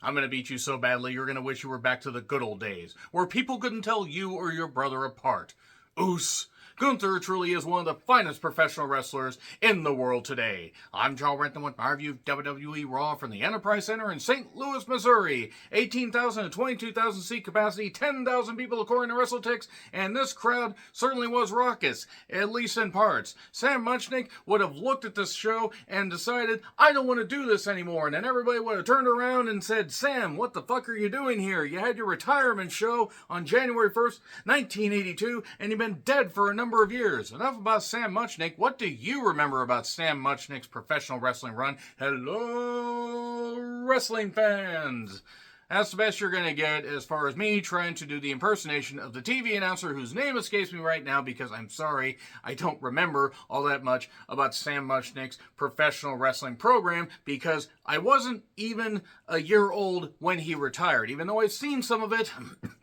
I'm going to beat you so badly you're going to wish you were back to the good old days, where people couldn't tell you or your brother apart. Oos! Gunther truly is one of the finest professional wrestlers in the world today. I'm Joe Renton with my review of WWE Raw from the Enterprise Center in St. Louis, Missouri. 18,000 to 22,000 seat capacity, 10,000 people according to WrestleTix, and this crowd certainly was raucous, at least in parts. Sam Muchnick would have looked at this show and decided, I don't want to do this anymore, and then everybody would have turned around and said, Sam, what the fuck are you doing here? You had your retirement show on January 1st, 1982, and you've been dead for a number of years. Enough about Sam Muchnick. What do you remember about Sam Muchnick's professional wrestling run? Hello, wrestling fans. That's the best you're going to get as far as me trying to do the impersonation of the TV announcer whose name escapes me right now because I'm sorry, I don't remember all that much about Sam Muchnick's professional wrestling program because I wasn't even a year old when he retired, even though I've seen some of it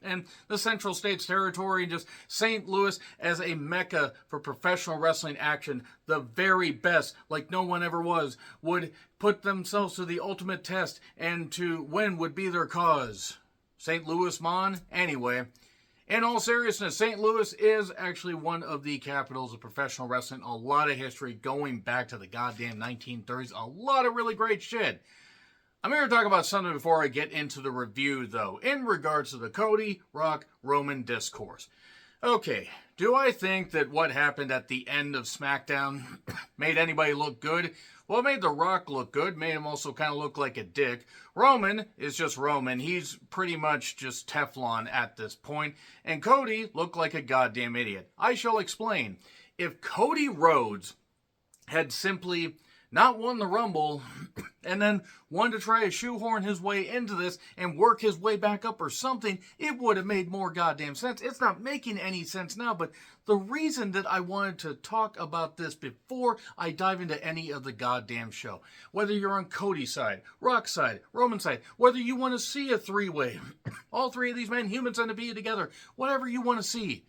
and the Central States Territory and just St. Louis as a mecca for professional wrestling action. The very best, like no one ever was, would put themselves to the ultimate test, and to win would be their cause. St. Louis, Mon? Anyway, in all seriousness, St. Louis is actually one of the capitals of professional wrestling. A lot of history going back to the goddamn 1930s. A lot of really great shit. I'm here to talk about something before I get into the review, though, in regards to the Cody, Rock, Roman discourse. Okay, do I think that what happened at the end of SmackDown made anybody look good? Well, it made The Rock look good, made him also kind of look like a dick. Roman is just Roman. He's pretty much just Teflon at this point. And Cody looked like a goddamn idiot. I shall explain. If Cody Rhodes had simply not won the Rumble and then wanted to try to shoehorn his way into this and work his way back up or something, it would have made more goddamn sense. It's not making any sense now, but the reason that I wanted to talk about this before I dive into any of the goddamn show, whether you're on Cody's side, Rock's side, Roman's side, whether you want to see a three-way, all three of these men, human centipede together, whatever you want to see,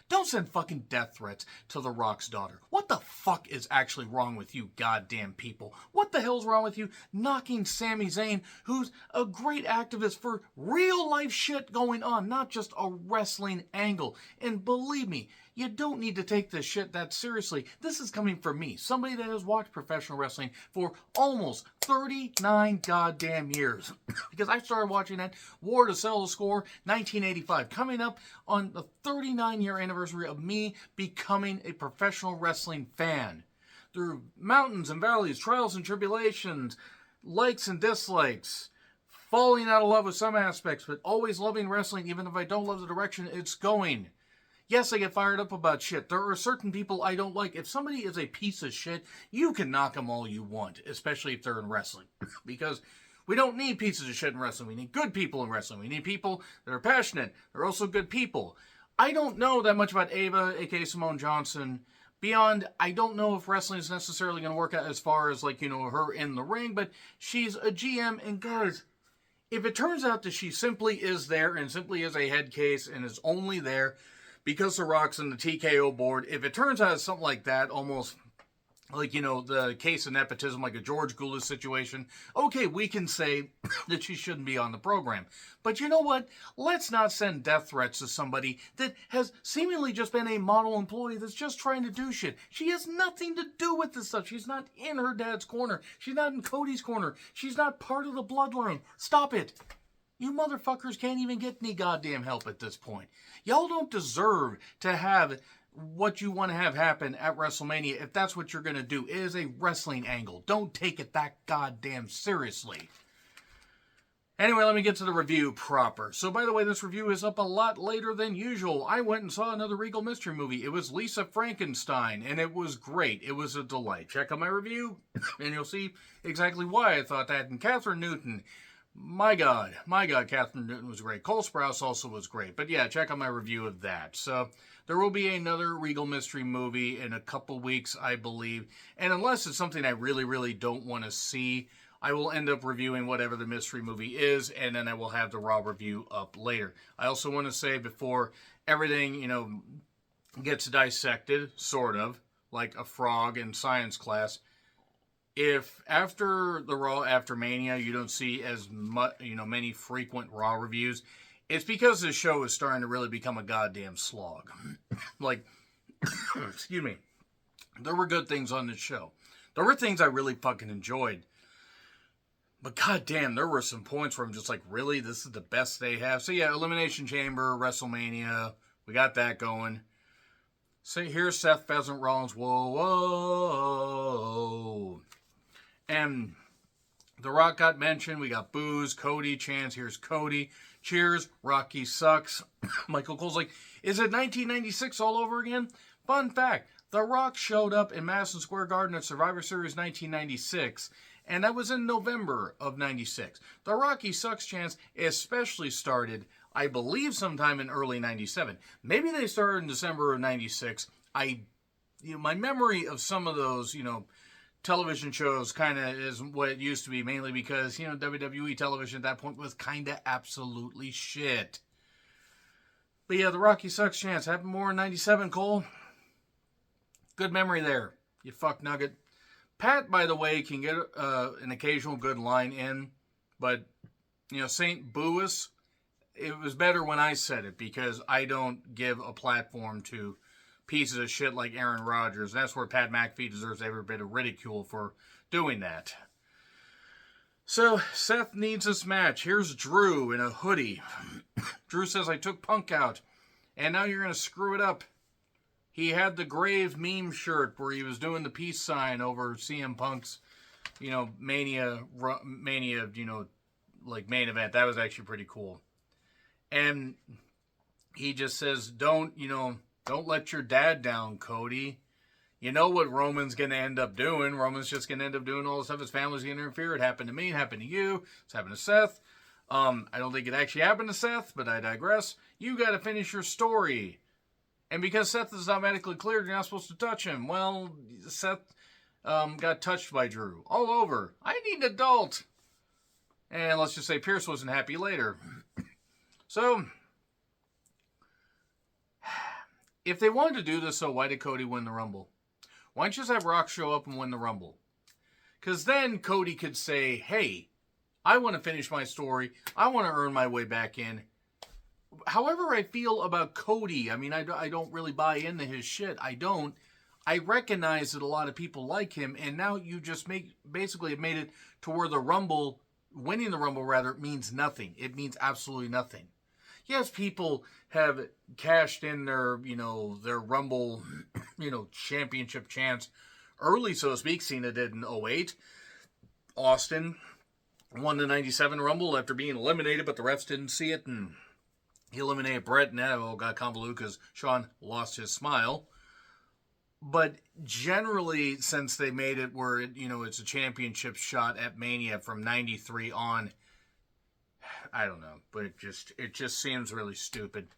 don't send fucking death threats to The Rock's daughter. What the fuck is actually wrong with you goddamn people? What the hell's wrong with you knocking Sami Zayn, who's a great activist for real life shit going on, not just a wrestling angle? And believe me, you don't need to take this shit that seriously. This is coming from me, somebody that has watched professional wrestling for almost 39 goddamn years. Because I started watching that War to Settle the Score 1985, coming up on the 39-year anniversary of me becoming a professional wrestling fan. Through mountains and valleys, trials and tribulations, likes and dislikes, falling out of love with some aspects, but always loving wrestling even if I don't love the direction it's going. Yes, I get fired up about shit. There are certain people I don't like. If somebody is a piece of shit, you can knock them all you want, especially if they're in wrestling. Because we don't need pieces of shit in wrestling. We need good people in wrestling. We need people that are passionate. They're also good people. I don't know that much about Ava, aka Simone Johnson. Beyond, I don't know if wrestling is necessarily going to work out as far as, like, her in the ring. But she's a GM, and guys, if it turns out that she simply is there and simply is a head case and is only there because The Rock's in the TKO board, if it turns out it's something like that, almost like, the case of nepotism, like a George Goulas situation, okay, we can say that she shouldn't be on the program. But you know what? Let's not send death threats to somebody that has seemingly just been a model employee that's just trying to do shit. She has nothing to do with this stuff. She's not in her dad's corner. She's not in Cody's corner. She's not part of the bloodline. Stop it. You motherfuckers can't even get any goddamn help at this point. Y'all don't deserve to have what you want to have happen at WrestleMania if that's what you're going to do. It is a wrestling angle. Don't take it that goddamn seriously. Anyway, let me get to the review proper. So, by the way, this review is up a lot later than usual. I went and saw another Regal Mystery movie. It was Lisa Frankenstein, and it was great. It was a delight. Check out my review, and you'll see exactly why I thought that. And Catherine Newton, my God, Catherine Newton was great. Cole Sprouse also was great. But yeah, check out my review of that. So there will be another Regal Mystery movie in a couple weeks, I believe. And unless it's something I really, really don't want to see, I will end up reviewing whatever the mystery movie is, and then I will have the Raw review up later. I also want to say before everything, gets dissected, sort of, like a frog in science class, if after the Raw after Mania you don't see as much, many frequent Raw reviews, it's because this show is starting to really become a goddamn slog. Like, excuse me, there were good things on this show. There were things I really fucking enjoyed. But goddamn, there were some points where I'm just like, really? This is the best they have? So yeah, Elimination Chamber, WrestleMania, we got that going. So here's Seth Pheasant Rollins, whoa, whoa. And The Rock got mentioned. We got boos, Cody chants. Here's Cody. Cheers. Rocky sucks. Michael Cole's like, is it 1996 all over again? Fun fact, The Rock showed up in Madison Square Garden at Survivor Series 1996, and that was in November of 96. The Rocky sucks chants especially started, I believe, sometime in early 97. Maybe they started in December of 96. My memory of some of those, television shows kind of is what it used to be, mainly because, WWE television at that point was kind of absolutely shit. But yeah, the Rocky sucks chance happened more in 97, Cole. Good memory there, you fuck nugget. Pat, by the way, can get an occasional good line in, but, St. Boois, it was better when I said it, because I don't give a platform to pieces of shit like Aaron Rodgers. That's where Pat McAfee deserves every bit of ridicule for doing that. So, Seth needs this match. Here's Drew in a hoodie. Drew says, I took Punk out, and now you're going to screw it up. He had the grave meme shirt where he was doing the peace sign over CM Punk's, Mania, like main event. That was actually pretty cool. And he just says, don't let your dad down, Cody. You know what Roman's going to end up doing. Roman's just going to end up doing all the stuff. His family's going to interfere. It happened to me. It happened to you. It's happened to Seth. I don't think it actually happened to Seth, but I digress. You got to finish your story. And because Seth is not medically cleared, you're not supposed to touch him. Well, Seth got touched by Drew. All over. I need an adult. And let's just say Pierce wasn't happy later. So, if they wanted to do this, so why did Cody win the Rumble? Why don't you just have Rock show up and win the Rumble? Because then Cody could say, hey, I want to finish my story. I want to earn my way back in. However I feel about Cody, I mean, I don't really buy into his shit. I don't. I recognize that a lot of people like him, and now you just basically have made it to where the Rumble, winning the Rumble rather, means nothing. It means absolutely nothing. Yes, people have cashed in their, their Rumble, championship chance early, so to speak. Cena did in 08. Austin won the 97 Rumble after being eliminated, but the refs didn't see it, and he eliminated Brett, and that all got convoluted because Shawn lost his smile. But generally, since they made it where, it's a championship shot at Mania from 93 on, I don't know, but it just seems really stupid.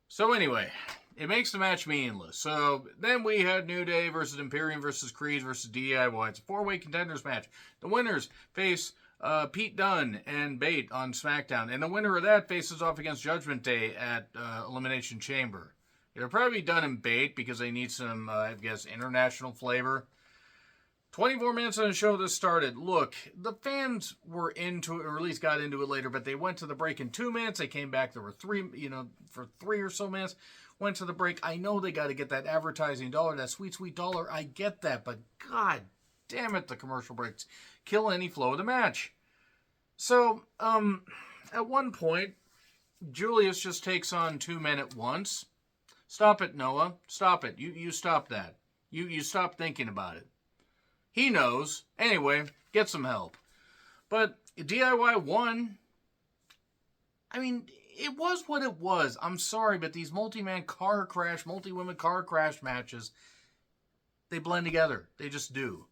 So anyway, it makes the match meaningless. So then we had New Day versus Imperium versus Creed versus DIY. It's a 4-way contenders match. The winners face Pete Dunne and Bate on SmackDown. And the winner of that faces off against Judgment Day at Elimination Chamber. It'll probably be Dunne and Bate because they need some, international flavor. 24 minutes on the show this started. Look, the fans were into it, or at least got into it later, but they went to the break in 2 minutes. They came back. There were for 3 or so minutes. Went to the break. I know they got to get that advertising dollar, that sweet, sweet dollar. I get that, but god damn it, the commercial breaks kill any flow of the match. So, at one point, Julius just takes on 2 men at once. Stop it, Noah. Stop it. You stop that. You stop thinking about it. He knows. Anyway, get some help. But DIY won. I mean, it was what it was. I'm sorry, but these multi-women car crash matches, they blend together. They just do.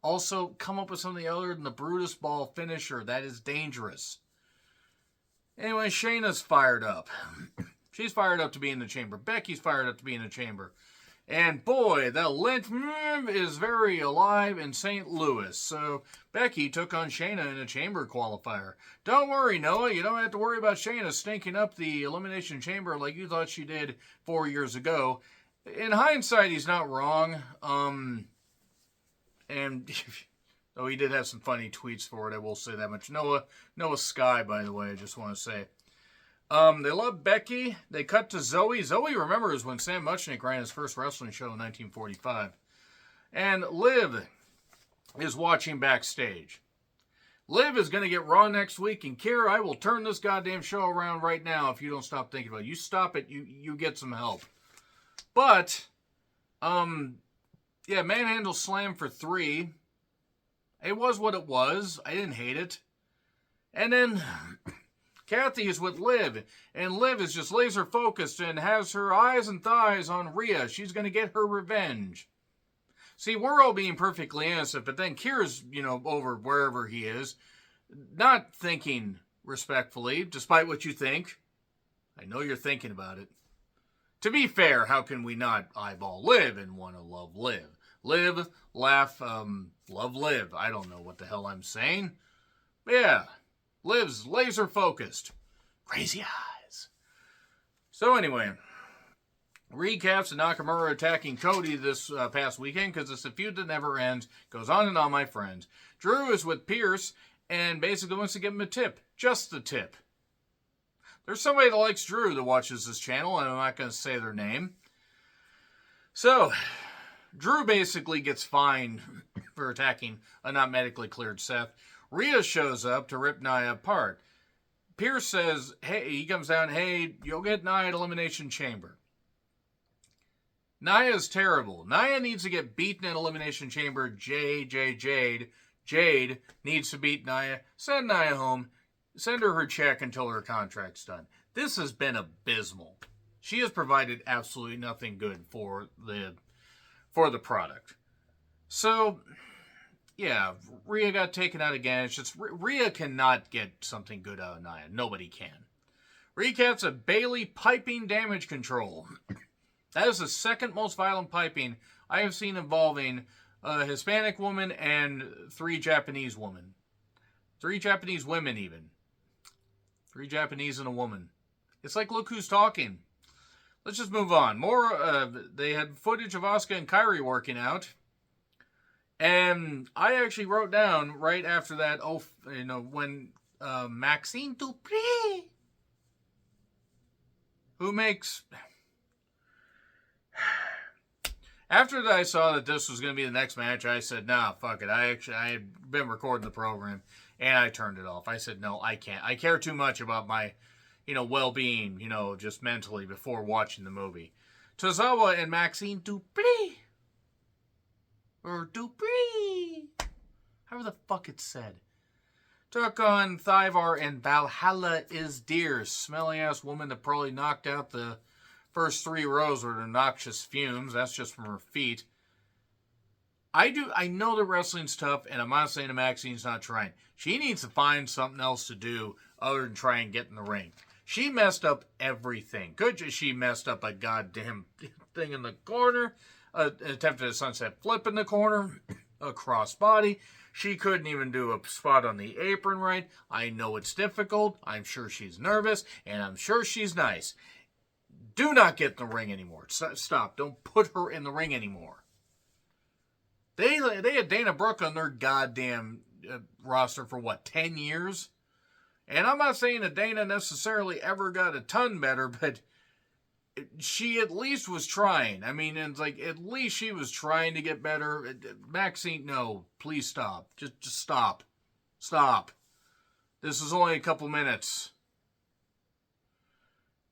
Also, come up with something other than the Brutus Ball finisher. That is dangerous. Anyway, Shayna's fired up. She's fired up to be in the chamber. Becky's fired up to be in the chamber. And boy, the lynch is very alive in St. Louis. So Becky took on Shayna in a chamber qualifier. Don't worry, Noah. You don't have to worry about Shayna stinking up the Elimination Chamber like you thought she did 4 years ago. In hindsight, he's not wrong. And though he did have some funny tweets for it, I will say that much. Noah Sky, by the way, I just want to say. They love Becky. They cut to Zoe. Zoe remembers when Sam Muchnick ran his first wrestling show in 1945. And Liv is watching backstage. Liv is going to get Raw next week, and Kira, I will turn this goddamn show around right now if you don't stop thinking about it. You stop it, you get some help. But, yeah, Manhandle Slam for 3. It was what it was. I didn't hate it. And then Kathy is with Liv, and Liv is just laser focused and has her eyes and thighs on Rhea. She's going to get her revenge. See, we're all being perfectly innocent, but then Kira's, over wherever he is, not thinking respectfully, despite what you think. I know you're thinking about it. To be fair, how can we not eyeball Liv and want to love Liv? Live, laugh, love Liv. I don't know what the hell I'm saying. But yeah, Liv's laser focused. Crazy eyes. So anyway, recaps of Nakamura attacking Cody this past weekend because it's a feud that never ends. Goes on and on, my friends. Drew is with Pierce and basically wants to give him a tip. Just the tip. There's somebody that likes Drew that watches this channel, and I'm not going to say their name. So, Drew basically gets fined for attacking a not medically cleared Seth. Rhea shows up to rip Nia apart. Pierce says, hey, he comes down, hey, you'll get Nia at Elimination Chamber. Nia's terrible. Nia needs to get beaten at Elimination Chamber. Jade needs to beat Nia. Send Nia home. Send her check until her contract's done. This has been abysmal. She has provided absolutely nothing good for the product. So, yeah, Rhea got taken out again. It's just Rhea cannot get something good out of Nia. Nobody can. Recaps of Bayley piping damage control. That is the second most violent piping I have seen involving a Hispanic woman and 3 Japanese women. 3 Japanese women, even. 3 Japanese and a woman. It's like, look who's talking. Let's just move on. They had footage of Asuka and Kairi working out. And I actually wrote down right after that, when Maxine Dupri, who makes... After I saw that this was going to be the next match, I said, nah, fuck it. I had been recording the program, and I turned it off. I said, no, I can't. I care too much about my, well-being, just mentally before watching the movie. Tozawa and Maxine Dupri. Or Dupri. However the fuck it's said. Took on Thivar and Valhalla is Dear. Smelly-ass woman that probably knocked out the first 3 rows with her noxious fumes. That's just from her feet. I know that wrestling's tough, and I'm not saying that Maxine's not trying. She needs to find something else to do other than try and get in the ring. She messed up everything. She messed up a goddamn thing in the corner, attempted a sunset flip in the corner, a crossbody. She couldn't even do a spot on the apron right. I know it's difficult. I'm sure she's nervous, and I'm sure she's nice. Do not get in the ring anymore. Stop. Don't put her in the ring anymore. They had Dana Brooke on their goddamn roster for, 10 years? And I'm not saying that Dana necessarily ever got a ton better, but she at least was trying. I mean, it's like, at least she was trying to get better. Maxine, no, please stop. Just stop. Stop. This is only a couple minutes.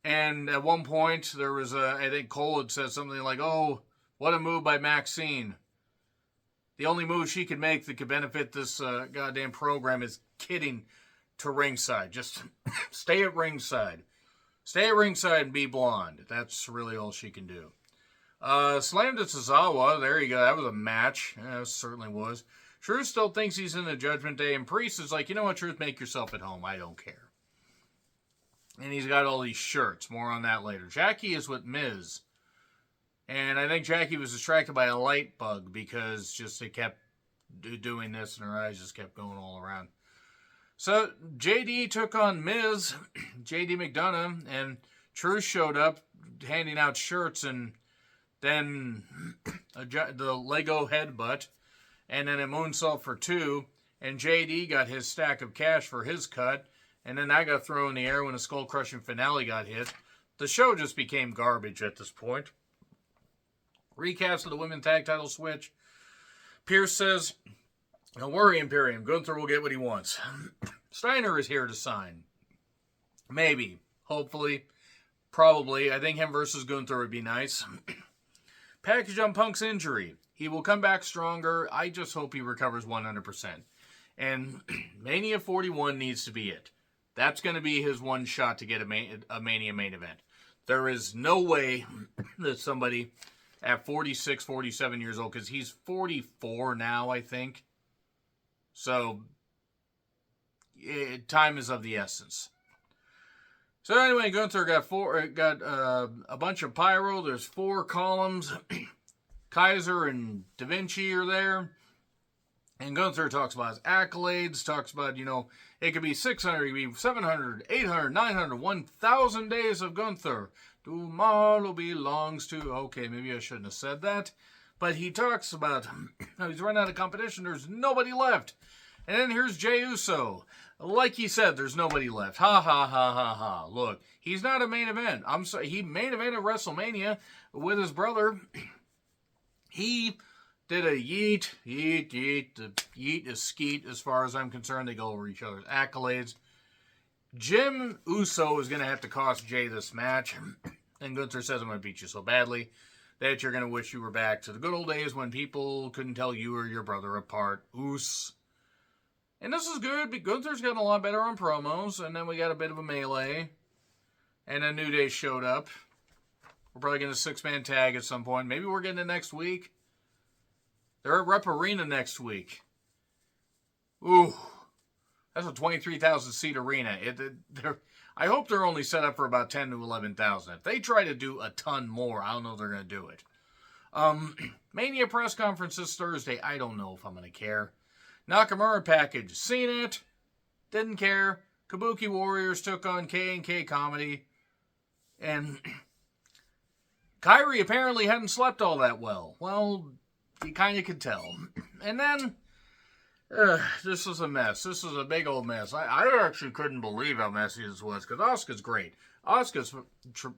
And at one point, there was I think Cole had said something like, oh, what a move by Maxine. The only move she could make that could benefit this goddamn program is kidding to ringside. Just stay at ringside. Stay at ringside and be blonde. That's really all she can do. Slam to Tozawa. There you go. That was a match. Yeah, it certainly was. Truth still thinks he's in the Judgment Day. And Priest is like, you know what, Truth, make yourself at home. I don't care. And he's got all these shirts. More on that later. Jackie is with Miz. And I think Jackie was distracted by a light bug because just it kept doing this and her eyes just kept going all around. So JD took on Miz, JD McDonough, and Truth showed up handing out shirts and then the Lego headbutt. and then a moonsault for 2, and JD got his stack of cash for his cut, and then I got thrown in the air when a skull-crushing finale got hit. The show just became garbage at this point. Recaps of the women's tag title switch. Pierce says, "Don't worry, Imperium. Gunther will get what he wants." Steiner is here to sign. Maybe. Hopefully. Probably. I think him versus Gunther would be nice. Package on Punk's injury. He will come back stronger. I just hope he recovers 100%. And Mania 41 needs to be it. That's going to be his one shot to get a Mania main event. There is no way that somebody at 46, 47 years old, because he's 44 now, I think. So, time is of the essence. So anyway, Gunther got a bunch of pyro. There's 4 columns. Kaiser and Da Vinci are there. And Gunther talks about his accolades, talks about, it could be 600, it could be 700, 800, 900, 1,000 days of Gunther. Tomorrow belongs to... Okay, maybe I shouldn't have said that. But he talks about how he's run out of competition. There's nobody left. And then here's Jey Uso. Like he said, there's nobody left. Ha, ha, ha, ha, ha. Look, he's not a main event. I'm sorry. He main evented WrestleMania with his brother. He did a yeet. The yeet is skeet as far as I'm concerned. They go over each other's accolades. Jim Uso is going to have to cost Jey this match. And Gunther says, "I'm going to beat you so badly that you're going to wish you were back to the good old days when people couldn't tell you or your brother apart." Oos. And this is good, but Gunther's gotten a lot better on promos. And then we got a bit of a melee. And then New Day showed up. We're probably getting a 6-man tag at some point. Maybe we're getting it next week. They're at Rep Arena next week. Ooh. That's a 23,000-seat arena. I hope they're only set up for about 10 to 11,000. If they try to do a ton more, I don't know if they're going to do it. Mania press conference this Thursday. I don't know if I'm going to care. Nakamura package. Seen it. Didn't care. Kabuki Warriors took on K&K Comedy. And Kyrie apparently hadn't slept all that well. Well, you kind of could tell. And then... this was a mess. This was a big old mess. I actually couldn't believe how messy this was, because Asuka's great. Asuka's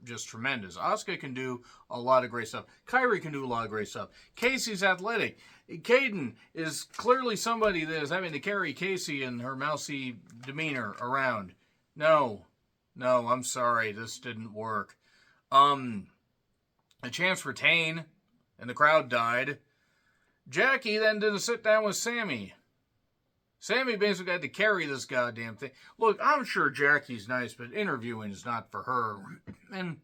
just tremendous. Asuka can do a lot of great stuff. Kyrie can do a lot of great stuff. Casey's athletic. Kaden is clearly somebody that is having to carry Casey and her mousy demeanor around. No, I'm sorry. This didn't work. A chance for Tane, and the crowd died. Jackie then did a sit down with Sammy. Sammy basically had to carry this goddamn thing. Look, I'm sure Jackie's nice, but interviewing is not for her. And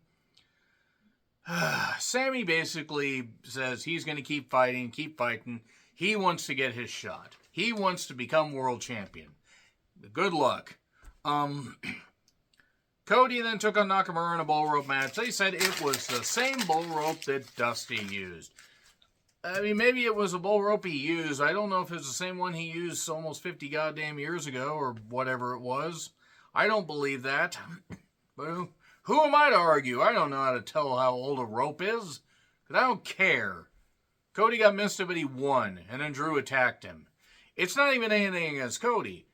Sammy basically says he's going to keep fighting. He wants to get his shot. He wants to become world champion. Good luck. Cody then took on Nakamura in a bull rope match. They said it was the same bull rope that Dusty used. I mean, maybe it was a bull rope he used. I don't know if it's the same one he used almost 50 goddamn years ago or whatever it was. I don't believe that. But who am I to argue? I don't know how to tell how old a rope is. Because I don't care. Cody got missed it, but he won. And then Drew attacked him. It's not even anything against Cody.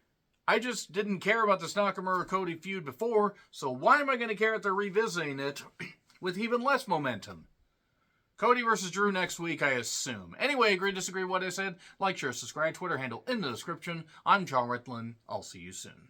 I just didn't care about this Nakamura-Cody feud before. So why am I going to care if they're revisiting it with even less momentum? Cody versus Drew next week, I assume. Anyway, agree, disagree with what I said? Like, share, subscribe, Twitter handle in the description. I'm John Ritlin. I'll see you soon.